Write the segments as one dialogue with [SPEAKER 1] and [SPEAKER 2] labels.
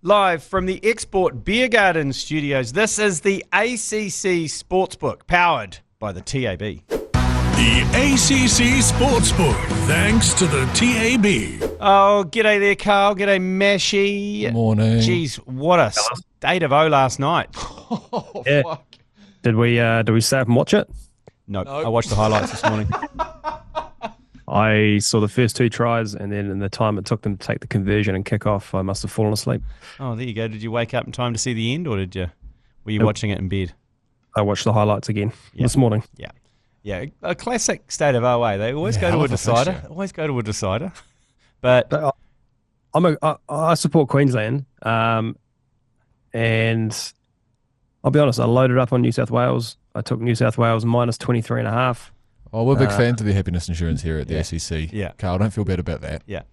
[SPEAKER 1] Live from the Export Beer Garden studios, this is the ACC SportsBook, powered by the TAB.
[SPEAKER 2] The ACC SportsBook, thanks to the TAB.
[SPEAKER 1] Oh, g'day there, Karl. G'day, Mashy.
[SPEAKER 3] Morning.
[SPEAKER 1] Jeez, what a state of O last night.
[SPEAKER 3] Oh,
[SPEAKER 4] Yeah.
[SPEAKER 3] fuck.
[SPEAKER 4] Did we stay up and watch it?
[SPEAKER 1] Nope. I watched the highlights this morning.
[SPEAKER 4] I saw the first two tries, and then in the time it took them to take the conversion and kick off, I must have fallen asleep.
[SPEAKER 1] Oh, there you go. Did you wake up in time to see the end, or were you watching it in bed?
[SPEAKER 4] I watched the highlights again this morning.
[SPEAKER 1] Yeah, a classic state of OA. They always go
[SPEAKER 3] hell
[SPEAKER 1] to a
[SPEAKER 3] of a
[SPEAKER 1] decider.
[SPEAKER 3] fixture.
[SPEAKER 1] Always go to a decider. But
[SPEAKER 4] I support Queensland, and I'll be honest, I loaded up on New South Wales. I took New South Wales minus 23.5.
[SPEAKER 3] Oh, we're big fans of the happiness insurance here at the
[SPEAKER 1] Yeah.
[SPEAKER 3] ACC.
[SPEAKER 1] Yeah.
[SPEAKER 3] Karl, don't feel bad about that.
[SPEAKER 1] yeah,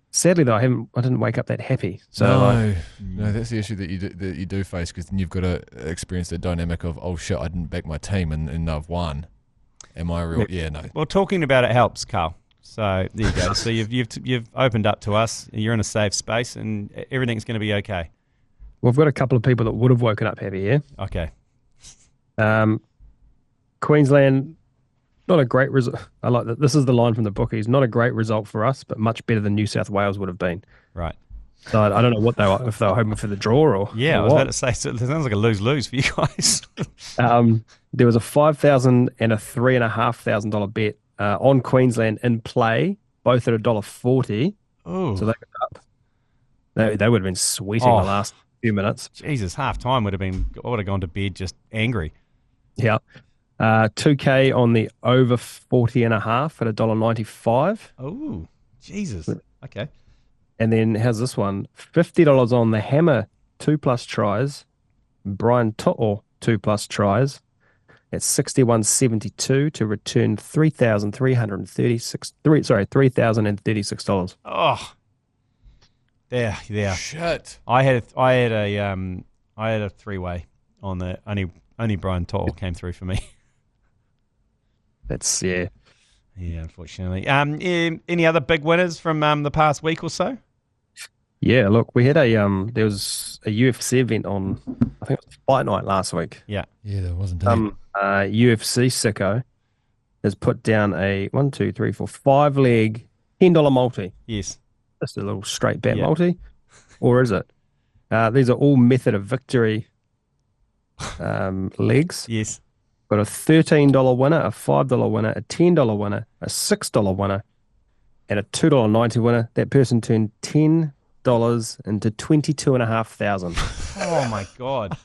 [SPEAKER 4] Sadly, though, I didn't wake up that happy. So
[SPEAKER 3] No, that's the issue that you do face, because then you've got to experience the dynamic of, oh shit, I didn't back my team and I've won. Am I real? Yeah, no.
[SPEAKER 1] well, talking about it helps, Karl. So there you go. So you've opened up to us. You're in a safe space, and everything's going to be okay.
[SPEAKER 4] we've got a couple of people that would have woken up happy here.
[SPEAKER 1] Okay.
[SPEAKER 4] Queensland, not a great result. I like that. This is the line from the bookies. Not a great result for us, but much better than New South Wales would have been.
[SPEAKER 1] Right.
[SPEAKER 4] So I don't know what if they were hoping for the draw or
[SPEAKER 1] Yeah,
[SPEAKER 4] or
[SPEAKER 1] I was
[SPEAKER 4] what.
[SPEAKER 1] about to say, so it sounds like a lose-lose for you guys.
[SPEAKER 4] There was a $5,000 and a $3,500 bet on Queensland in play, both at $1.40.
[SPEAKER 1] Oh,
[SPEAKER 4] So they got up. They would have been sweating
[SPEAKER 1] Oh.
[SPEAKER 4] the last few minutes.
[SPEAKER 1] Jesus, half time I would have gone to bed just angry.
[SPEAKER 4] Yeah. 2K on the over 40.5 at $1.95.
[SPEAKER 1] Oh, Jesus. Okay.
[SPEAKER 4] And then how's this one? $50 on the Hammer 2+ tries. Brian To'o 2+ tries at 61.72 to return $3,36.
[SPEAKER 1] Oh, yeah.
[SPEAKER 3] Shit.
[SPEAKER 1] I had a three-way on the only Brian To'o came through for me.
[SPEAKER 4] That's
[SPEAKER 1] Yeah, unfortunately. Any other big winners from the past week or so?
[SPEAKER 4] Yeah, look, we had there was a UFC event on, I think it was Fight Night last week.
[SPEAKER 1] Yeah.
[SPEAKER 3] Yeah, there wasn't.
[SPEAKER 4] UFC sicko has put down a 5-leg $10 multi.
[SPEAKER 1] Yes.
[SPEAKER 4] Just a little straight bet
[SPEAKER 1] Yeah.
[SPEAKER 4] multi, or is it? These are all method of victory legs.
[SPEAKER 1] Yes.
[SPEAKER 4] Got a $13 winner, a $5 winner, a $10 winner, a $6 winner, and a $2.90 winner. That person turned $10 into $22,500.
[SPEAKER 1] Oh my God,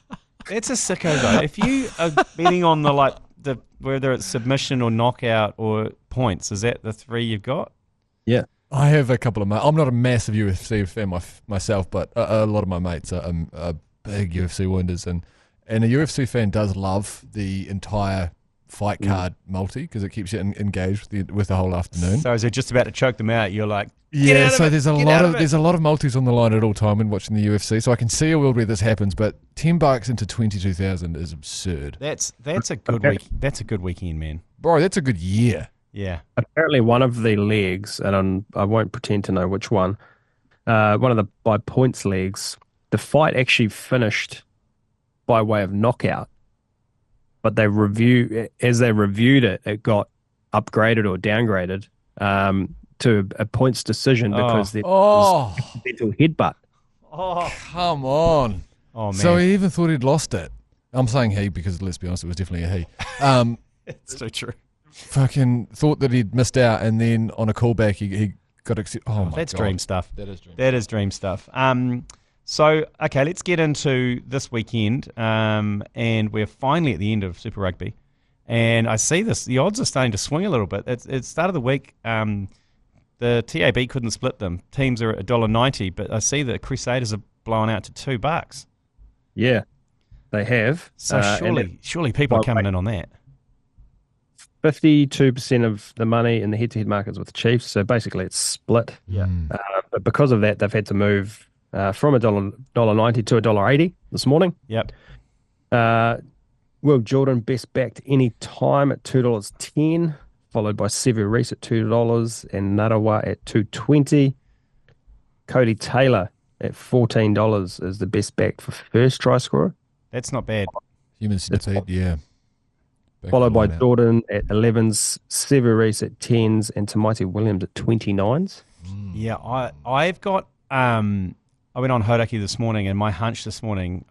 [SPEAKER 1] that's a sicko though. If you are betting on the whether it's submission or knockout or points, is that the three you've got?
[SPEAKER 4] Yeah.
[SPEAKER 3] I have a couple of mates. I'm not a massive UFC fan myself, but a lot of my mates are big UFC winders, and a UFC fan does love the entire fight card multi, because it keeps you engaged with the whole afternoon.
[SPEAKER 1] So is it just about to choke them out? You're like,
[SPEAKER 3] Yeah, so there's a lot of
[SPEAKER 1] it.
[SPEAKER 3] there's a lot of multis on the line at all time when watching the UFC. So I can see a world where this happens, but $10 into 22,000 is absurd,
[SPEAKER 1] That's a good week. That's a good weekend, man.
[SPEAKER 3] bro. That's a good year.
[SPEAKER 1] Yeah.
[SPEAKER 4] Apparently, one of the legs, and I won't pretend to know which one, one of the by points legs, the fight actually finished by way of knockout, but as they reviewed it, it got upgraded or downgraded to a points decision because there was a accidental headbutt.
[SPEAKER 1] Oh,
[SPEAKER 3] Come on.
[SPEAKER 1] oh man.
[SPEAKER 3] So he even thought he'd lost it. I'm saying he because, let's be honest, it was definitely a he.
[SPEAKER 1] it's so true.
[SPEAKER 3] Fucking thought that he'd missed out, and then on a callback he got oh my
[SPEAKER 1] That's
[SPEAKER 3] God.
[SPEAKER 1] dream stuff.
[SPEAKER 3] That is dream.
[SPEAKER 1] That is dream stuff. So, okay, let's get into this weekend. And we're finally at the end of Super Rugby. And I see the odds are starting to swing a little bit. It's start of the week. The TAB couldn't split them. Teams are at $1.90, but I see the Crusaders are blowing out to $2.
[SPEAKER 4] Yeah, they have.
[SPEAKER 1] So surely people are coming in on that.
[SPEAKER 4] 52% of the money in the head-to-head markets with the Chiefs, so basically it's split.
[SPEAKER 1] Yeah.
[SPEAKER 4] But because of that, they've had to move from $1.90 to $1.80 this morning.
[SPEAKER 1] Yep.
[SPEAKER 4] Will Jordan best backed any time at $2.10, followed by Sevu Reece at $2 and Narawa at $2.20. Cody Taylor at $14 is the best back for first try scorer.
[SPEAKER 1] That's not bad.
[SPEAKER 3] Human centipede, yeah.
[SPEAKER 4] Followed by Jordan at 11s, Severis at 10s, and Tamaiti Williams at 29s.
[SPEAKER 1] Yeah, I've got. I went on Hodaki this morning, and my hunch this morning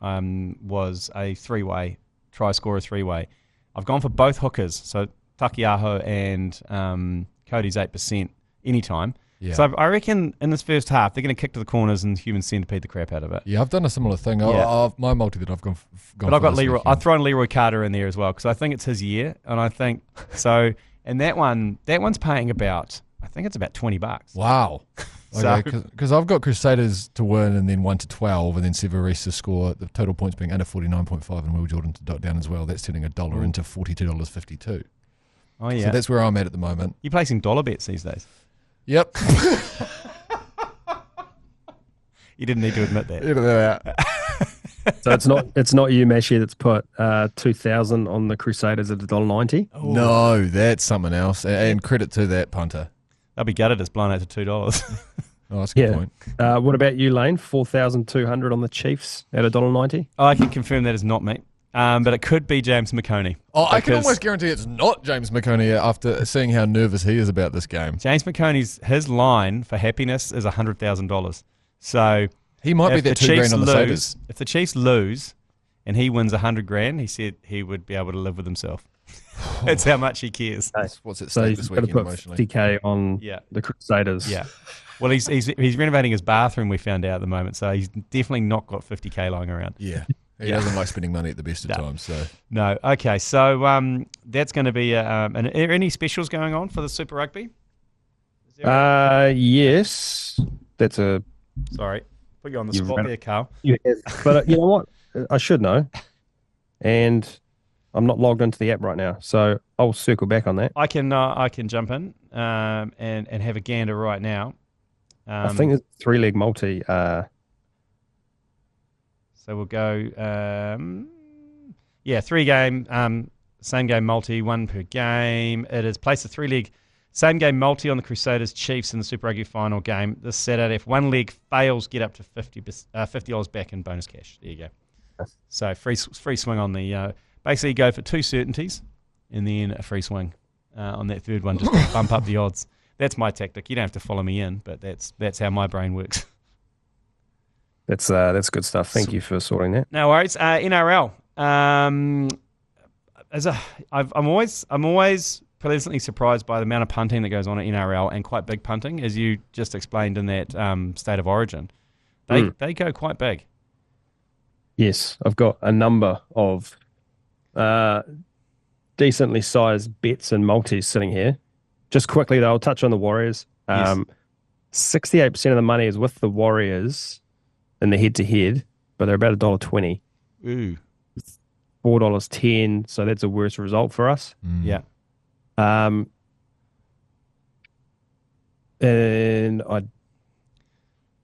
[SPEAKER 1] was a three-way try scorer three-way. I've gone for both hookers, so Takiaho and Cody's 8% anytime.
[SPEAKER 3] Yeah.
[SPEAKER 1] So I reckon in this first half they're going to kick to the corners and human centipede the crap out of it.
[SPEAKER 3] Yeah, I've done a similar thing.
[SPEAKER 1] Yeah.
[SPEAKER 3] My multi that I've gone
[SPEAKER 1] But I've got
[SPEAKER 3] Leroy.
[SPEAKER 1] I've thrown Leroy Carter in there as well because I think it's his year, and I think so. And that one's paying about, I think it's about $20.
[SPEAKER 3] Wow.
[SPEAKER 1] So-
[SPEAKER 3] Okay, because I've got Crusaders to win and then 1 to 12, and then Severis to score. The total points being under 49.5, and Will Jordan to dot down as well. That's turning $1 into $42.52.
[SPEAKER 1] Oh yeah,
[SPEAKER 3] So that's where I'm at the moment.
[SPEAKER 1] you're placing dollar bets these days.
[SPEAKER 3] Yep.
[SPEAKER 1] You didn't need to admit that.
[SPEAKER 3] Edit that out.
[SPEAKER 4] So it's not you, Mashi, that's put 2,000 on the Crusaders at $1.90.
[SPEAKER 3] No, that's someone else. And credit to that punter.
[SPEAKER 1] They'll be gutted. It's blown out to $2.
[SPEAKER 3] Oh, that's a good point.
[SPEAKER 4] What about you, Lane? 4,200 on the Chiefs at $1.90.
[SPEAKER 1] I can confirm that is not me, but it could be James McConey.
[SPEAKER 3] Oh, I can
[SPEAKER 1] because
[SPEAKER 3] almost guarantee it's not James McConey after seeing how nervous he is about this game.
[SPEAKER 1] James McConey's his line for happiness is $100,000. So
[SPEAKER 3] He might be
[SPEAKER 1] if
[SPEAKER 3] that
[SPEAKER 1] the
[SPEAKER 3] $2 grand
[SPEAKER 1] Chiefs
[SPEAKER 3] on the
[SPEAKER 1] lose,
[SPEAKER 3] Satyrs.
[SPEAKER 1] if the Chiefs lose and he wins $100,000, he said he would be able to live with himself. That's how much he cares.
[SPEAKER 3] What's at
[SPEAKER 4] So
[SPEAKER 3] stake
[SPEAKER 4] he's
[SPEAKER 3] this
[SPEAKER 4] got to
[SPEAKER 3] weekend
[SPEAKER 4] put
[SPEAKER 3] emotionally?
[SPEAKER 4] 50K on
[SPEAKER 1] Yeah.
[SPEAKER 4] the Crusaders.
[SPEAKER 1] Yeah. Well, he's renovating his bathroom. We found out at the moment, so he's definitely not got $50K lying around.
[SPEAKER 3] Yeah. He
[SPEAKER 1] Yeah.
[SPEAKER 3] doesn't like spending money at the best of times. So
[SPEAKER 1] No. Okay. So that's going to be. Are there any specials going on for the Super Rugby? Is there
[SPEAKER 4] Yes. That's a...
[SPEAKER 1] Sorry, put you on the
[SPEAKER 4] You've
[SPEAKER 1] spot
[SPEAKER 4] run-
[SPEAKER 1] there, Karl.
[SPEAKER 4] But you know what? I should know. And I'm not logged into the app right now, so I'll circle back on that.
[SPEAKER 1] I can jump in and have a gander right now.
[SPEAKER 4] I think it's 3-leg multi.
[SPEAKER 1] So we'll go. 3-game, same game multi, one per game. It is placed a 3-leg same game multi on the Crusaders Chiefs in the Super Rugby final game this Saturday. If one leg fails, get up to $50 back in bonus cash. There you go. So free swing on the. Basically, go for two certainties and then a free swing on that third one, just to bump up the odds. That's my tactic. You don't have to follow me in, but that's how my brain works.
[SPEAKER 4] That's good stuff. Thank you for sorting that.
[SPEAKER 1] No worries. NRL. I'm always pleasantly surprised by the amount of punting that goes on at NRL, and quite big punting, as you just explained in that State of Origin. They go quite big.
[SPEAKER 4] Yes, I've got a number of decently sized bets and multis sitting here. Just quickly, though, I'll touch on the Warriors.
[SPEAKER 1] Yes.
[SPEAKER 4] 68% of the money is with the Warriors in the head-to-head, but they're about $1.20.
[SPEAKER 1] Ooh.
[SPEAKER 4] $4.10, so that's a worse result for us.
[SPEAKER 1] Yeah.
[SPEAKER 4] And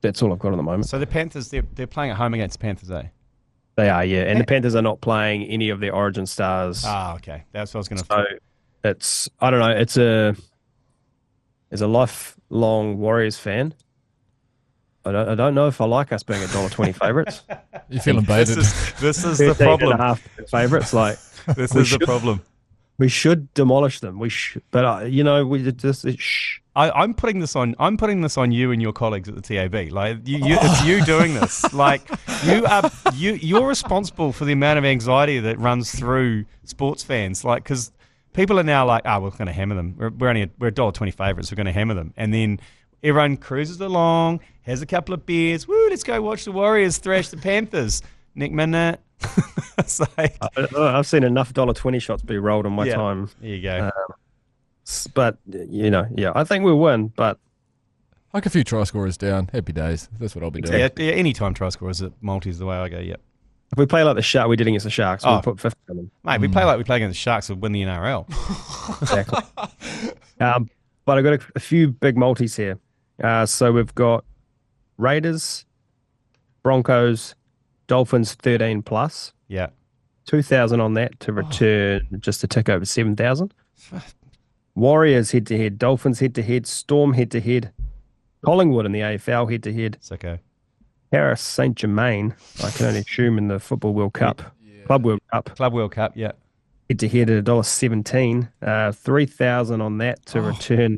[SPEAKER 4] that's all I've got at the moment.
[SPEAKER 1] So the Panthers, they're playing at home against the Panthers, eh?
[SPEAKER 4] They are, yeah. And the Panthers are not playing any of their Origin stars.
[SPEAKER 1] Ah, okay. That's what I was going to.
[SPEAKER 4] So it's, I don't know, as a lifelong Warriors fan, I don't know if I like us being $1.20 favourites.
[SPEAKER 3] you're feeling baited.
[SPEAKER 1] This is the problem.
[SPEAKER 4] Favourites, like
[SPEAKER 1] This is the problem.
[SPEAKER 4] we should demolish them. We should, but we just shh.
[SPEAKER 1] I'm putting this on you and your colleagues at the TAB. Like it's you doing this. Like you're responsible for the amount of anxiety that runs through sports fans. Like, because people are now like, we're going to hammer them. We're $1.20 favourites. We're going to hammer them, and then everyone cruises along, has a couple of beers. Woo! Let's go watch the Warriors thrash the Panthers. Next minute, it's like,
[SPEAKER 4] I've seen enough $1.20 shots be rolled in my time.
[SPEAKER 1] There you go.
[SPEAKER 4] But I think we'll win. But
[SPEAKER 3] Like a few try scorers down. Happy days. That's what I'll be doing.
[SPEAKER 1] Yeah, anytime try scorers at multi is the way I go. Yep.
[SPEAKER 4] if we play like the Shark, we did against the Sharks. We'll put 50 on them.
[SPEAKER 1] Mate, we play like we play against the Sharks and win the NRL.
[SPEAKER 4] Exactly. But I've got a few big multis here. So we've got Raiders, Broncos, Dolphins 13 plus.
[SPEAKER 1] Yeah.
[SPEAKER 4] 2,000 on that to return just a tick over 7,000. Warriors head-to-head, Dolphins head-to-head, Storm head-to-head, Collingwood in the AFL head-to-head,
[SPEAKER 1] It's okay.
[SPEAKER 4] Paris Saint-Germain, I can only assume in the Football World Cup, Club World Cup,
[SPEAKER 1] Club World Cup, yeah.
[SPEAKER 4] head-to-head at $1.17. 3,000 on that to return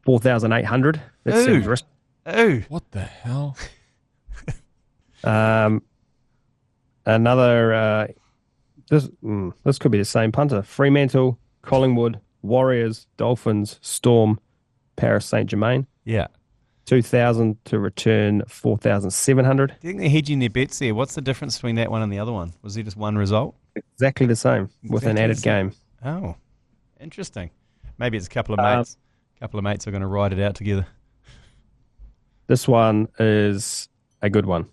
[SPEAKER 4] 4,800. That seems risky.
[SPEAKER 1] Ooh.
[SPEAKER 3] What the hell?
[SPEAKER 4] Another, this could be the same punter. Fremantle, Collingwood, Warriors, Dolphins, Storm, Paris Saint-Germain.
[SPEAKER 1] Yeah.
[SPEAKER 4] 2,000 to return 4,700.
[SPEAKER 1] Do you think they're hedging their bets there? What's the difference between that one and the other one? Was there just one result?
[SPEAKER 4] Exactly the same with an added game.
[SPEAKER 1] Oh, interesting. Maybe it's a couple of mates. A couple of mates are going to ride it out together.
[SPEAKER 4] This one is a good one.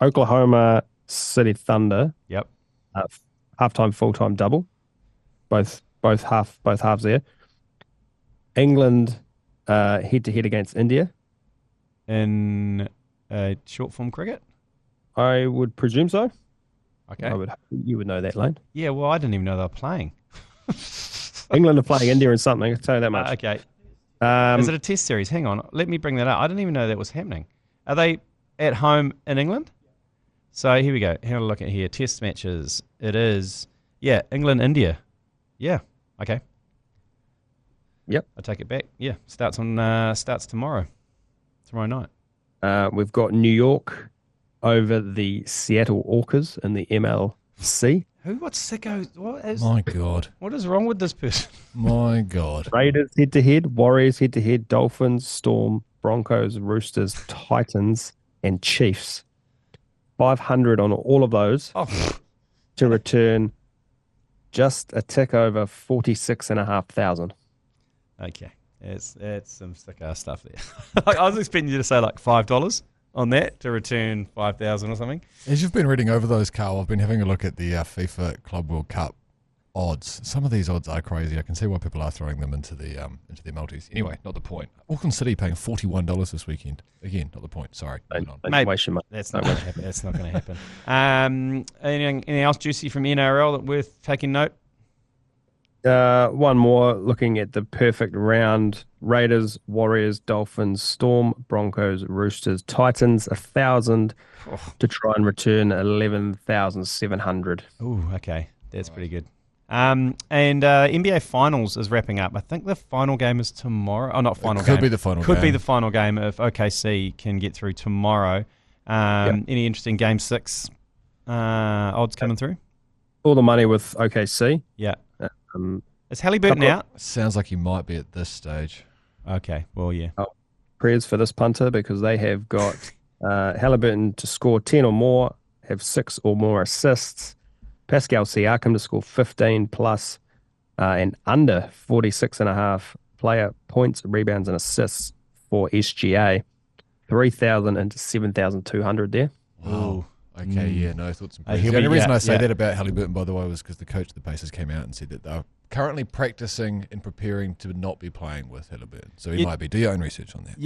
[SPEAKER 4] Oklahoma City Thunder.
[SPEAKER 1] Yep.
[SPEAKER 4] Halftime, full-time double. Both halves there. England head-to-head against India.
[SPEAKER 1] In short form cricket?
[SPEAKER 4] I would presume so.
[SPEAKER 1] Okay.
[SPEAKER 4] You would know that, Lane.
[SPEAKER 1] Yeah, well, I didn't even know they were playing.
[SPEAKER 4] England are playing India in something, I'll tell you that much.
[SPEAKER 1] Okay. Is it a test series? Hang on. Let me bring that up. I didn't even know that was happening. Are they at home in England? So here we go. Have a look at here. Test matches. It is, England, India. Yeah. Okay.
[SPEAKER 4] Yep.
[SPEAKER 1] I take it back. Yeah. Starts tomorrow night.
[SPEAKER 4] We've got New York over the Seattle Orcas in the MLC.
[SPEAKER 1] What's sicko?
[SPEAKER 3] My God.
[SPEAKER 1] What is wrong with this person?
[SPEAKER 3] My God.
[SPEAKER 4] Raiders head-to-head, Warriors head-to-head, Dolphins, Storm, Broncos, Roosters, Titans, and Chiefs. 500 on all of those to return just a tick over 46,500.
[SPEAKER 1] Okay. It's some sick-ass stuff there. I was expecting you to say like $5 on that to return 5,000 or something.
[SPEAKER 3] As you've been reading over those, Karl, I've been having a look at the FIFA Club World Cup odds. Some of these odds are crazy. I can see why people are throwing them into their multis. Anyway, not the point. Auckland City paying $41 this weekend. Again, not the point. Sorry.
[SPEAKER 1] Maybe. That's not going to happen. That's not going to happen. Anything else juicy from NRL that worth taking note?
[SPEAKER 4] One more, looking at the perfect round. Raiders, Warriors, Dolphins, Storm, Broncos, Roosters, Titans, 1,000 to try and return 11,700.
[SPEAKER 1] Ooh, okay. That's pretty good. And NBA Finals is wrapping up. I think the final game is tomorrow. Oh, not final game.
[SPEAKER 3] Could be the final game.
[SPEAKER 1] Could be the final game if OKC can get through tomorrow. Any interesting Game 6 odds coming through?
[SPEAKER 4] All the money with OKC.
[SPEAKER 1] Yeah. Is Halliburton out?
[SPEAKER 3] Sounds like he might be at this stage.
[SPEAKER 1] Okay, well, yeah.
[SPEAKER 4] Prayers for this punter because they have got Halliburton to score 10 or more, have 6 or more assists. Pascal Siakam to score 15 plus and under 46.5 player points, rebounds, and assists for SGA. 3,000 into 7,200 there.
[SPEAKER 3] Wow. Okay, no thoughts and prayers. The only reason I say that about Halliburton, by the way, was because the coach of the Pacers came out and said that they're currently practicing and preparing to not be playing with Halliburton. So he might be. Do your own research on that.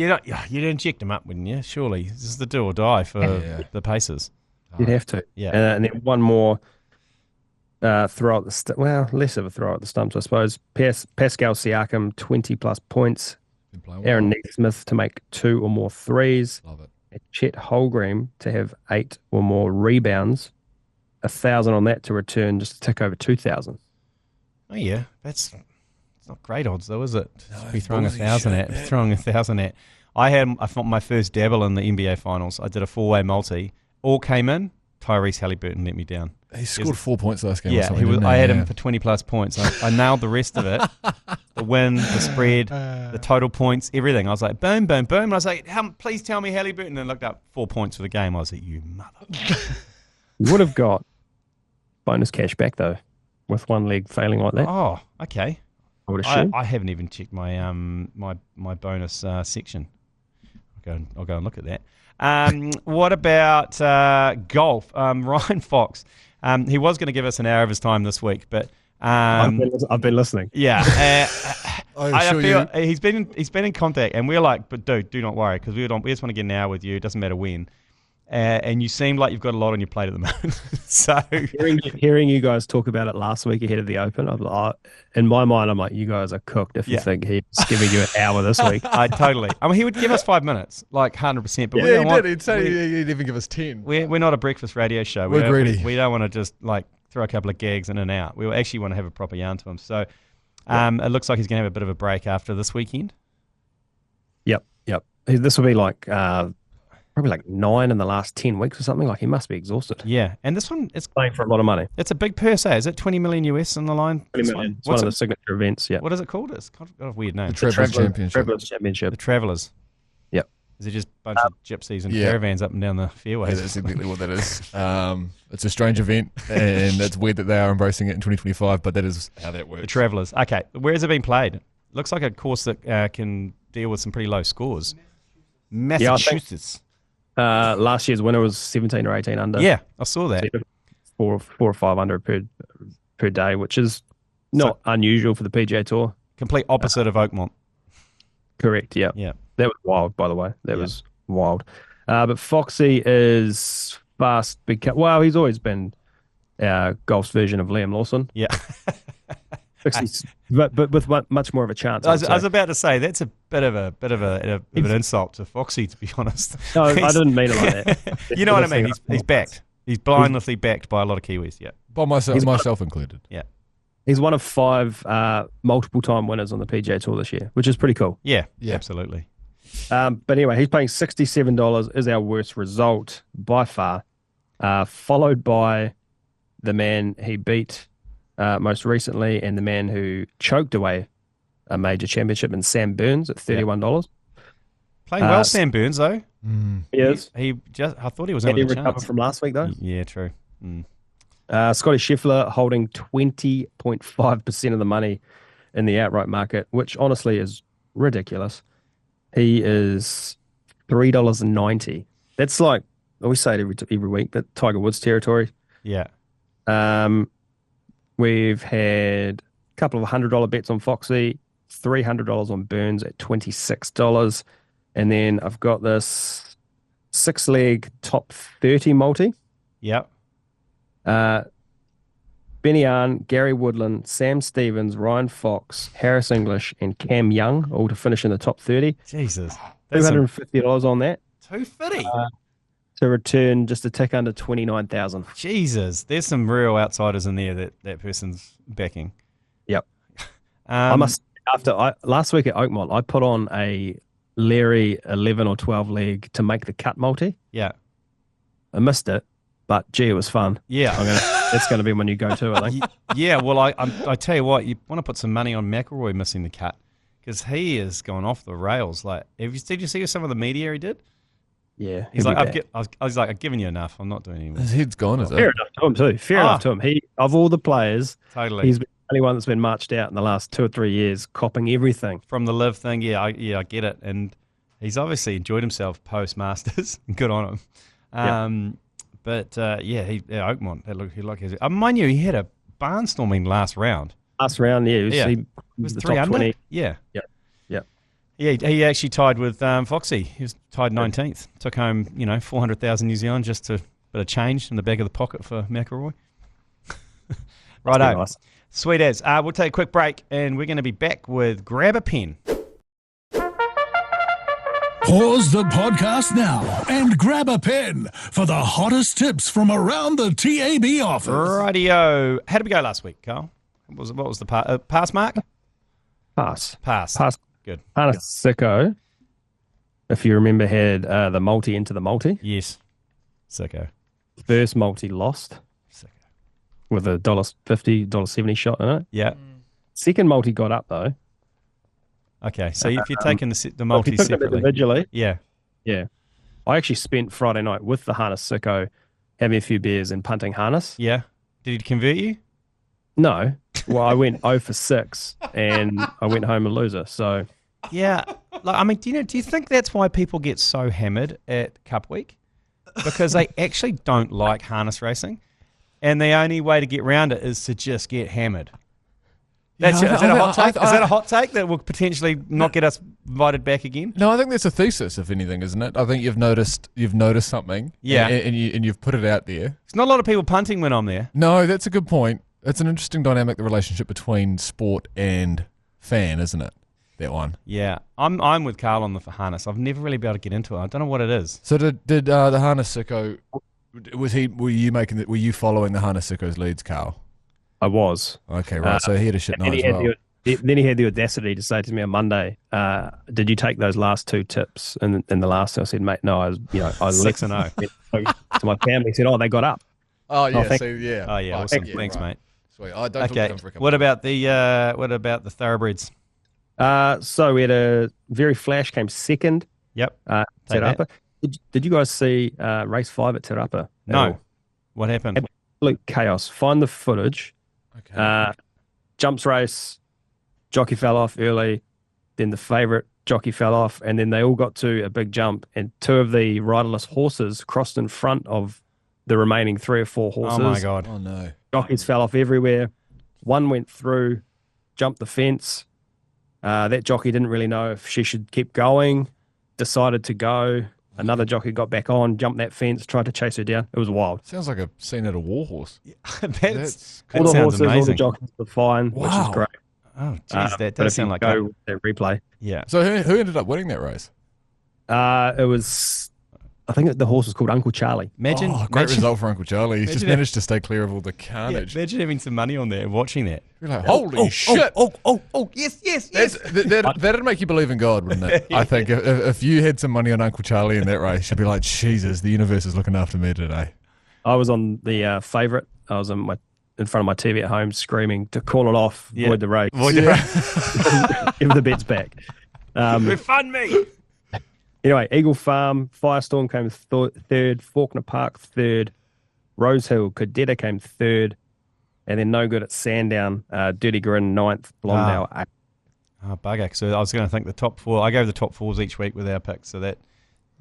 [SPEAKER 1] You'd inject him up, wouldn't you? Surely. This is the do or die for the Pacers.
[SPEAKER 4] You'd have to.
[SPEAKER 1] Yeah.
[SPEAKER 4] And then one more throw at the less of a throw at the stumps, I suppose. Pascal Siakam, 20-plus points. Aaron Nesmith to make 2 or more threes.
[SPEAKER 3] Love it.
[SPEAKER 4] Chet Holmgren to have 8 or more rebounds, 1,000 on that to return just a tick over 2,000.
[SPEAKER 1] Oh yeah, it's not great odds though, is it? No, be throwing 1,000 at. I had my first dabble in the NBA Finals. I did a 4-way multi. All came in. Tyrese Halliburton let me down.
[SPEAKER 3] He scored 4 points last game.
[SPEAKER 1] Yeah, I had him for 20-plus points. I nailed the rest of it. The win, the spread, the total points, everything. I was like, boom, boom, boom. And I was like, please tell me Halliburton. And I looked up 4 points for the game. I was like, you mother.
[SPEAKER 4] You would have got bonus cash back, though, with one leg failing like that.
[SPEAKER 1] Oh, okay.
[SPEAKER 4] I would assume.
[SPEAKER 1] I haven't even checked my my bonus section. I'll go and look at that. What about golf? Ryan Fox. He was going to give us an hour of his time this week, but
[SPEAKER 4] I've been listening.
[SPEAKER 1] Yeah, I feel he's been in contact, and we're like, but dude, do not worry, because we just want to get an hour with you. It doesn't matter when. and you seem like you've got a lot on your plate at the moment. So
[SPEAKER 4] Hearing you guys talk about it last week ahead of the Open, in my mind, I'm like, you guys are cooked if you think he's giving you an hour this week.
[SPEAKER 1] Totally. I mean, he would give us 5 minutes, like 100%. But we don't
[SPEAKER 3] he
[SPEAKER 1] want,
[SPEAKER 3] did. He'd say he'd even give us 10.
[SPEAKER 1] We're not a breakfast radio show.
[SPEAKER 3] We're greedy.
[SPEAKER 1] We don't want to just like throw a couple of gags in and out. We actually want to have a proper yarn to him. So it looks like he's going to have a bit of a break after this weekend.
[SPEAKER 4] Yep. This will be like probably like 9 in the last 10 weeks or something. Like he must be exhausted.
[SPEAKER 1] Yeah, and this one is
[SPEAKER 4] playing for a lot of money.
[SPEAKER 1] It's a big purse, eh? Is it 20 million US on the line?
[SPEAKER 4] 20 million. It's one of the signature events. Yeah.
[SPEAKER 1] What is it called? It's got a weird name.
[SPEAKER 3] The Travelers Championship.
[SPEAKER 4] Travelers Championship.
[SPEAKER 1] The Travelers.
[SPEAKER 4] Yep.
[SPEAKER 1] Is it just a bunch of gypsies and caravans up and down the fairways?
[SPEAKER 3] Yeah, that's exactly what that is. It's a strange event, and it's weird that they are embracing it in 2025, but that is how that works.
[SPEAKER 1] The Travelers. Okay, where has it been played? Looks like a course that can deal with some pretty low scores. Massachusetts.
[SPEAKER 4] Last year's winner was 17 or 18 under.
[SPEAKER 1] Yeah, I saw that.
[SPEAKER 4] 4 or 5 under per day, which is not unusual for the PGA Tour.
[SPEAKER 1] Complete opposite of Oakmont.
[SPEAKER 4] Correct, yeah.
[SPEAKER 1] Yeah.
[SPEAKER 4] That was wild, by the way. That was wild. But Foxy is fast. Well, he's always been golf's version of Liam Lawson.
[SPEAKER 1] Yeah.
[SPEAKER 4] but with much more of a chance.
[SPEAKER 1] I was about to say that's a bit of an insult to Foxy, to be honest.
[SPEAKER 4] No, I didn't mean it like that.
[SPEAKER 1] You know what I mean? He's backed. He's blindly backed by a lot of Kiwis. Yeah,
[SPEAKER 3] by myself included.
[SPEAKER 1] Yeah,
[SPEAKER 4] he's one of 5 multiple-time winners on the PGA Tour this year, which is pretty cool.
[SPEAKER 1] Yeah, absolutely.
[SPEAKER 4] But anyway, he's paying $67. Is our worst result by far, followed by the man he beat most recently, and the man who choked away a major championship in Sam Burns at $31.
[SPEAKER 1] Playing well, Sam Burns, though.
[SPEAKER 4] He is.
[SPEAKER 1] I thought he was
[SPEAKER 4] Did
[SPEAKER 1] in
[SPEAKER 4] he
[SPEAKER 1] with a
[SPEAKER 4] recover
[SPEAKER 1] chance.
[SPEAKER 4] from last week, though?
[SPEAKER 1] Yeah, true.
[SPEAKER 4] Scotty Scheffler holding 20.5% of the money in the outright market, which honestly is ridiculous. He is $3.90. That's like, we say it every week, but Tiger Woods territory.
[SPEAKER 1] Yeah.
[SPEAKER 4] We've had a couple of $100 bets on Foxy, $300 on Burns at $26. And then I've got this 6-leg top 30 multi.
[SPEAKER 1] Yep.
[SPEAKER 4] Benny Arn, Gary Woodland, Sam Stevens, Ryan Fox, Harris English, and Cam Young, all to finish in the top 30.
[SPEAKER 1] Jesus.
[SPEAKER 4] $250 on that.
[SPEAKER 1] $250?
[SPEAKER 4] To return just a tick under 29,000.
[SPEAKER 1] Jesus. There's some real outsiders in there that person's backing.
[SPEAKER 4] Yep. Last week at Oakmont, I put on a Larry 11 or 12 leg to make the cut multi.
[SPEAKER 1] Yeah.
[SPEAKER 4] I missed it, but gee, it was fun.
[SPEAKER 1] Yeah.
[SPEAKER 4] That's going to be when you go to, I think.
[SPEAKER 1] Yeah, well, I tell you what, you want to put some money on McIlroy missing the cut because he is going off the rails. Like, did you see some of the media he did?
[SPEAKER 4] Yeah,
[SPEAKER 1] he's like, I've given you enough. I'm not doing anymore.
[SPEAKER 3] His head's gone, is it?
[SPEAKER 4] Fair enough to him too. Fair enough to him. He, of all the players,
[SPEAKER 1] totally,
[SPEAKER 4] he's the only one that's been marched out in the last 2 or 3 years, copping everything
[SPEAKER 1] from the live thing. Yeah, I get it, and he's obviously enjoyed himself post Masters. Good on him. But Oakmont, he like his. Mind you, he had a barnstorming last round.
[SPEAKER 4] He
[SPEAKER 1] was
[SPEAKER 4] the
[SPEAKER 1] 3
[SPEAKER 4] top
[SPEAKER 1] under.
[SPEAKER 4] 20.
[SPEAKER 1] Yeah. Yeah, he actually tied with Foxy. He was tied 19th. Took home, 400,000 New Zealand, just a bit of change in the back of the pocket for McIlroy. Righto.
[SPEAKER 4] Nice.
[SPEAKER 1] Sweet as. We'll take a quick break, and we're going to be back with Grab A Pen.
[SPEAKER 2] Pause the podcast now and grab a pen for the hottest tips from around the TAB office.
[SPEAKER 1] Rightio. How did we go last week, Karl? What was the pass mark?
[SPEAKER 4] Pass.
[SPEAKER 1] Good.
[SPEAKER 4] Hana Sicko, if you remember, had the multi into the multi.
[SPEAKER 1] Yes. Sicko.
[SPEAKER 4] First multi lost.
[SPEAKER 1] Sicko.
[SPEAKER 4] With a $1.50, $1.70 shot in it.
[SPEAKER 1] Yeah.
[SPEAKER 4] Second multi got up, though.
[SPEAKER 1] Okay, so if you're taking the multi separately.
[SPEAKER 4] Individually.
[SPEAKER 1] Yeah.
[SPEAKER 4] Yeah. I actually spent Friday night with the Hana Sicko, having a few beers and punting harness.
[SPEAKER 1] Yeah. Did he convert you?
[SPEAKER 4] No. Well, I went 0 for 6 and I went home a loser. So
[SPEAKER 1] yeah, do you think that's why people get so hammered at Cup Week? Because they actually don't like harness racing, and the only way to get around it is to just get hammered. Is
[SPEAKER 3] Yeah,
[SPEAKER 1] that a hot take?
[SPEAKER 3] I-
[SPEAKER 1] Is that a hot take that will potentially not get us invited back again?
[SPEAKER 3] No, I think that's a thesis, if anything, isn't it? I think you've noticed something,
[SPEAKER 1] Yeah.
[SPEAKER 3] and you've put it out there.
[SPEAKER 1] There's not a lot of people punting when I'm there.
[SPEAKER 3] No, that's a good point. It's an interesting dynamic, the relationship between sport and fan, isn't it? That one.
[SPEAKER 1] Yeah, I'm with Karl on the harness. I've never really been able to get into it. I don't know what it is.
[SPEAKER 3] So did the harness sicko? Were you following the harness sicko's leads, Karl?
[SPEAKER 4] I was.
[SPEAKER 3] Okay, right. So he had a shit night as well.
[SPEAKER 4] Then he had the audacity to say to me on Monday, "Did you take those last two tips?" And the last, I said, "Mate, no, I was
[SPEAKER 1] 6-0.
[SPEAKER 4] So my family said, "Oh, they got up."
[SPEAKER 3] Oh yeah,
[SPEAKER 4] thank-
[SPEAKER 3] so yeah.
[SPEAKER 1] Oh yeah,
[SPEAKER 3] Right,
[SPEAKER 1] awesome.
[SPEAKER 3] yeah,
[SPEAKER 1] Thanks,
[SPEAKER 3] right.
[SPEAKER 1] mate.
[SPEAKER 3] Sweet. I don't talk to
[SPEAKER 1] Okay.
[SPEAKER 3] them for a couple
[SPEAKER 1] What
[SPEAKER 3] of
[SPEAKER 1] about the thoroughbreds?
[SPEAKER 4] So we had a very flash came second.
[SPEAKER 1] Yep.
[SPEAKER 4] Te
[SPEAKER 1] Take that.
[SPEAKER 4] Rapa. Did you guys see race 5 at Te Rapa?
[SPEAKER 1] No. What happened?
[SPEAKER 4] Absolute chaos. Find the footage.
[SPEAKER 3] Okay.
[SPEAKER 4] Jumps race, jockey fell off early, then the favourite jockey fell off, and then they all got to a big jump, and two of the riderless horses crossed in front of the remaining 3 or 4 horses.
[SPEAKER 1] Oh my god.
[SPEAKER 3] Oh no.
[SPEAKER 4] Jockeys fell off everywhere. One went through, jumped the fence. That jockey didn't really know if she should keep going, decided to go. Another jockey got back on, jumped that fence, tried to chase her down. It was wild.
[SPEAKER 3] Sounds like a scene at a war horse.
[SPEAKER 1] That
[SPEAKER 4] All the
[SPEAKER 1] sounds
[SPEAKER 4] horses, all the
[SPEAKER 1] amazing.
[SPEAKER 4] jockeys were fine, which is
[SPEAKER 3] Wow.
[SPEAKER 4] great.
[SPEAKER 1] Oh jeez, that
[SPEAKER 4] But
[SPEAKER 1] does
[SPEAKER 4] if
[SPEAKER 1] sound
[SPEAKER 4] you
[SPEAKER 1] like
[SPEAKER 4] go
[SPEAKER 1] fun.
[SPEAKER 4] with that replay.
[SPEAKER 1] Yeah.
[SPEAKER 3] So who ended up winning that race?
[SPEAKER 4] It was, I think the horse was called Uncle Charlie.
[SPEAKER 1] Imagine,
[SPEAKER 3] Oh, great
[SPEAKER 1] imagine,
[SPEAKER 3] result for Uncle Charlie. He's just
[SPEAKER 1] imagine that-
[SPEAKER 3] managed to stay clear of all the
[SPEAKER 1] yeah,
[SPEAKER 3] carnage.
[SPEAKER 1] imagine having some money on there and watching that.
[SPEAKER 3] You're like, holy shit!
[SPEAKER 1] Oh, yes.
[SPEAKER 3] That'd make you believe in God, wouldn't it? I think if you had some money on Uncle Charlie in that race, you'd be like, Jesus, the universe is looking after me today.
[SPEAKER 4] I was on the favourite. I was in front of my TV at home screaming to call it off,
[SPEAKER 1] Yeah.
[SPEAKER 4] void the race,
[SPEAKER 1] Void the
[SPEAKER 4] give the bets back.
[SPEAKER 1] Refund me.
[SPEAKER 4] Anyway, Eagle Farm, Firestorm came third, Faulkner Park third, Rosehill, Cadetta came third, and then no good at Sandown, Dirty Grin ninth, Blondale eighth.
[SPEAKER 1] Oh, bugger. So I was going to think the top 4. I go the top 4s each week with our picks, so that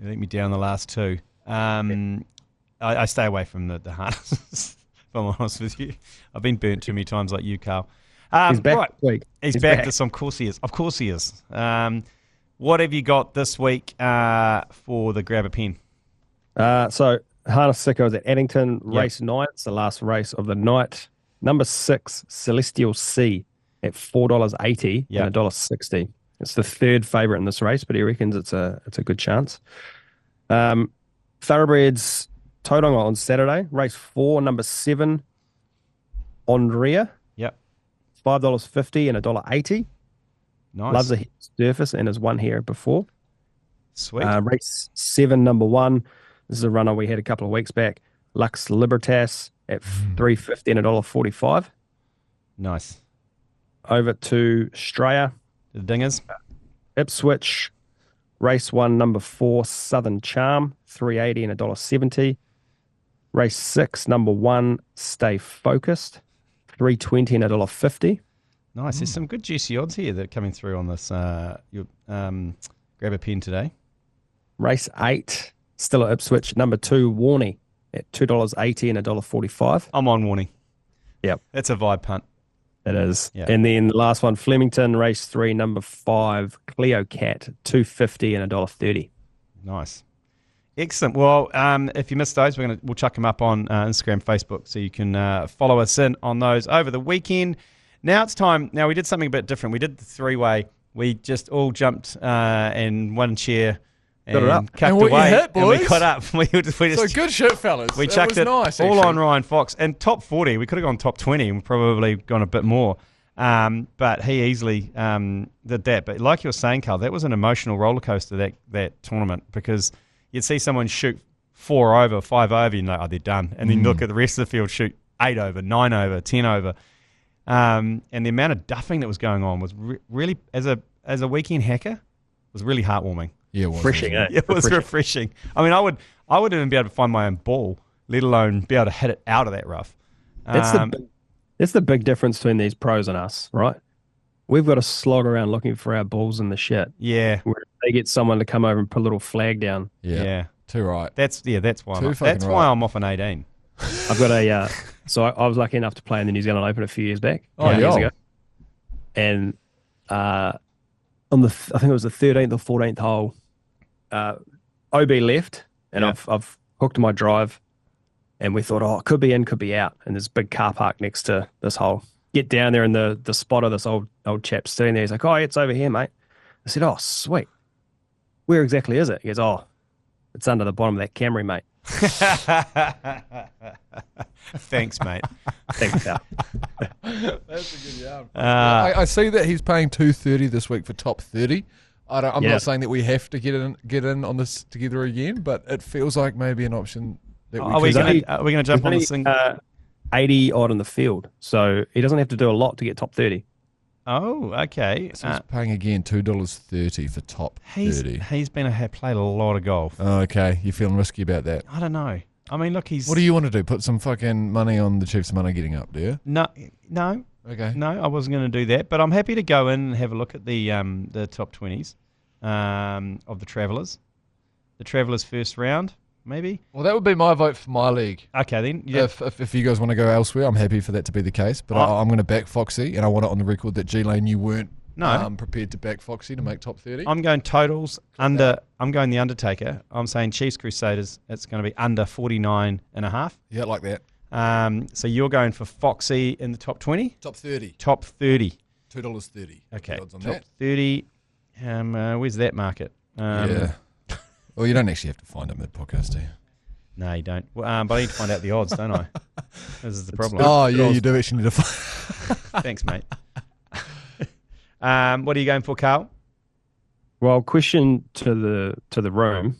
[SPEAKER 1] let me down the last 2. I stay away from the harnesses, if I'm honest with you. I've been burnt too many times like you, Karl.
[SPEAKER 4] He's back
[SPEAKER 1] right.
[SPEAKER 4] this week.
[SPEAKER 1] He's back. Of course he is. Of course he is. What have you got this week for the Grab A Pen?
[SPEAKER 4] So Harness Sicko is at Addington,
[SPEAKER 1] Yep.
[SPEAKER 4] race 9. It's the last race of the night. Number 6, Celestial C at $4.80
[SPEAKER 1] Yep.
[SPEAKER 4] and $1.60. It's the third favourite in this race, but he reckons it's a good chance. Thoroughbreds Tauranga on Saturday, race 4, number 7, Andrea,
[SPEAKER 1] Yep.
[SPEAKER 4] $5.50 and $1.80.
[SPEAKER 1] Nice.
[SPEAKER 4] Loves a surface and has won here before.
[SPEAKER 1] Sweet.
[SPEAKER 4] Race 7, number 1. This is a runner we had a couple of weeks back. Lux Libertas at $3.50 and $1.45.
[SPEAKER 1] Nice.
[SPEAKER 4] Over to Straya,
[SPEAKER 1] The dingers.
[SPEAKER 4] Ipswich. Race 1, number 4, Southern Charm, $3.80 and $1.70. Race 6, number 1, Stay Focused, $3.20 and $1.50.
[SPEAKER 1] Nice. There's some good juicy odds here that are coming through on this your Grab A Pen today.
[SPEAKER 4] Race 8, still at Ipswich, number 2, Warney at $2.80 and $1.45.
[SPEAKER 1] I'm on Warning.
[SPEAKER 4] Yep.
[SPEAKER 1] That's a vibe punt.
[SPEAKER 4] It is.
[SPEAKER 1] Yeah.
[SPEAKER 4] And then the last one, Flemington, race 3, number 5, Cleo Cat, $2.50 and $1.30.
[SPEAKER 1] Nice. Excellent. Well, if you missed those, we'll chuck them up on Instagram, Facebook, so you can follow us in on those over the weekend. Now it's time. Now we did something a bit different. We did the 3-way. We just all jumped in one chair and
[SPEAKER 4] Got it up.
[SPEAKER 1] cucked
[SPEAKER 3] And what you
[SPEAKER 1] away,
[SPEAKER 3] hit,
[SPEAKER 1] and we
[SPEAKER 3] boys?
[SPEAKER 1] got up. We just
[SPEAKER 3] So good shit, fellas.
[SPEAKER 1] we
[SPEAKER 3] That
[SPEAKER 1] chucked
[SPEAKER 3] was
[SPEAKER 1] it
[SPEAKER 3] nice,
[SPEAKER 1] all
[SPEAKER 3] actually.
[SPEAKER 1] on Ryan Fox. And top 40, we could have gone top 20 and probably gone a bit more. But he easily did that. But like you were saying, Karl, that was an emotional roller coaster, that tournament, because you'd see someone shoot 4 over, 5 over, and you're like, oh, they're done. And then look at the rest of the field shoot 8 over, 9 over, 10 over. And the amount of duffing that was going on was really, as a weekend hacker, was really heartwarming.
[SPEAKER 3] Yeah, it was.
[SPEAKER 4] Refreshing, eh?
[SPEAKER 1] It was refreshing. I mean, I wouldn't even be able to find my own ball, let alone be able to hit it out of that rough.
[SPEAKER 4] That's the big difference between these pros and us, right? We've got to slog around looking for our balls in the shit.
[SPEAKER 1] Yeah,
[SPEAKER 4] Where they get someone to come over and put a little flag down.
[SPEAKER 1] yeah.
[SPEAKER 3] Too right.
[SPEAKER 1] That's why.
[SPEAKER 3] Too fucking
[SPEAKER 1] That's
[SPEAKER 3] right.
[SPEAKER 1] why I'm off an 18.
[SPEAKER 4] I've got a so I was lucky enough to play in the New Zealand Open a few years back.
[SPEAKER 3] Oh,
[SPEAKER 4] years
[SPEAKER 3] yeah.
[SPEAKER 4] ago. and on the I think it was the 13th or 14th hole, OB left, and I've hooked my drive, and we thought, it could be in, could be out, and there's a big car park next to this hole. Get down there, and the spotter, this old chap sitting there, he's like, it's over here, mate. I said, sweet. Where exactly is it? He goes, it's under the bottom of that Camry, mate.
[SPEAKER 1] Thanks, mate.
[SPEAKER 4] Thanks, pal.
[SPEAKER 3] That's a good yarn. I see that he's paying $230 this week for top 30. I'm not saying that we have to get in on this together again, but it feels like maybe an option that we
[SPEAKER 1] are we going to jump on this thing?
[SPEAKER 4] 80 odd in the field, so he doesn't have to do a lot to get top 30.
[SPEAKER 1] Oh, okay.
[SPEAKER 3] So he's paying again $2.30 for top 30.
[SPEAKER 1] He's played a lot of golf.
[SPEAKER 3] Oh, okay. You feeling risky about that?
[SPEAKER 1] I don't know. I mean, look,
[SPEAKER 3] What do you want to do? Put some fucking money on the Chiefs' money getting up, do you?
[SPEAKER 1] No.
[SPEAKER 3] Okay.
[SPEAKER 1] No, I wasn't going to do that, but I'm happy to go in and have a look at the top 20s of the Travellers. The Travellers first round, maybe?
[SPEAKER 3] Well, that would be my vote for my league.
[SPEAKER 1] Okay, then. Yeah.
[SPEAKER 3] If you guys want to go elsewhere, I'm happy for that to be the case. But I'm going to back Foxy, and I want it on the record that G-Lane, you weren't prepared to back Foxy to make top 30.
[SPEAKER 1] I'm going totals under. I'm going the Undertaker. I'm saying Chiefs Crusaders. It's going to be under 49.5.
[SPEAKER 3] Yeah, like that.
[SPEAKER 1] So you're going for Foxy in the top 20?
[SPEAKER 3] Top 30.
[SPEAKER 1] Top 30.
[SPEAKER 3] $2.30.
[SPEAKER 1] Okay.
[SPEAKER 3] Odds on
[SPEAKER 1] top
[SPEAKER 3] that.
[SPEAKER 1] 30. Where's that market?
[SPEAKER 3] Yeah. Well, you don't actually have to find them at podcast, do you?
[SPEAKER 1] No, you don't. But I need to find out the odds, don't I? This is the problem.
[SPEAKER 3] Oh, yeah, you do actually need to find.
[SPEAKER 1] Thanks, mate. What are you going for, Karl?
[SPEAKER 4] Well, question to the room.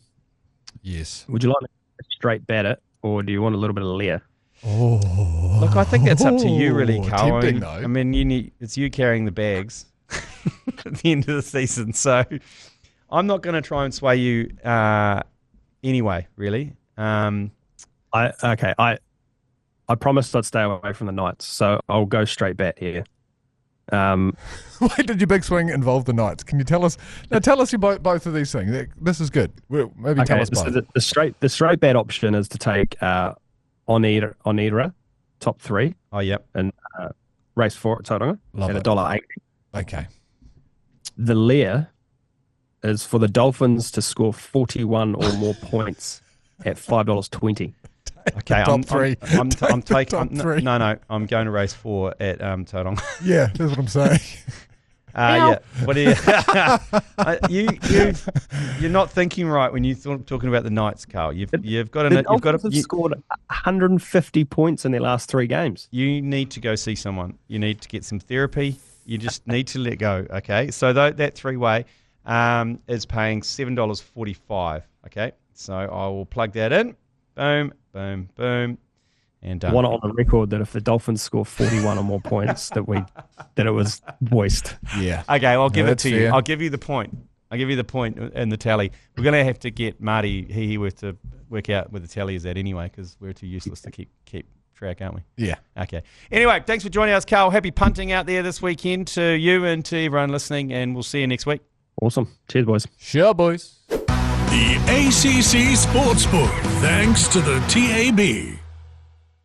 [SPEAKER 3] Yes.
[SPEAKER 4] Would you like to straight bat it, or do you want a little bit of layer?
[SPEAKER 3] Oh.
[SPEAKER 1] Look, I think that's up to you, really, Karl.
[SPEAKER 3] Tempting,
[SPEAKER 1] I mean, it's you carrying the bags at the end of the season, so I'm not going to try and sway you anyway, really.
[SPEAKER 4] I promised I'd stay away from the Knights, so I'll go straight bat here.
[SPEAKER 3] Why did your big swing involve the Knights? Can you tell us? Now, tell us both of these things. This is good. Maybe tell us both.
[SPEAKER 4] So the straight bat option is to take Onira, top 3.
[SPEAKER 1] Oh, yep.
[SPEAKER 4] And race 4 at Tauranga at $1.80.
[SPEAKER 3] Okay.
[SPEAKER 4] The layer is for the Dolphins to score 41 or more points at $5.20.
[SPEAKER 1] Okay,
[SPEAKER 3] top 3.
[SPEAKER 1] I'm taking
[SPEAKER 3] top 3.
[SPEAKER 1] No. I'm going to race 4 at Tauranga.
[SPEAKER 3] Yeah, that's what I'm saying.
[SPEAKER 1] Yeah. What are you? You're not thinking right when you're talking about the Knights, Karl. You've got
[SPEAKER 4] to scored 150 points in their last 3 games.
[SPEAKER 1] You need to go see someone. You need to get some therapy. You just need to let go. Okay, so that 3-way is paying $7.45. Okay, so I will plug that in. Boom, boom, boom, and done.
[SPEAKER 4] I want it on the record that if the Dolphins score 41 or more points, that it was voiced.
[SPEAKER 3] Yeah.
[SPEAKER 1] Okay, I'll give it to you.
[SPEAKER 3] Fair.
[SPEAKER 1] I'll give you the point. I'll give you the point in the tally. We're going to have to get Marty He to work out where the tally is at anyway, because we're too useless to keep track, aren't we?
[SPEAKER 3] Yeah.
[SPEAKER 1] Okay. Anyway, thanks for joining us, Karl. Happy punting out there this weekend to you and to everyone listening, and we'll see you next week.
[SPEAKER 4] Awesome. Cheers, boys.
[SPEAKER 3] Sure, boys.
[SPEAKER 2] The ACC Sportsbook, thanks to the TAB.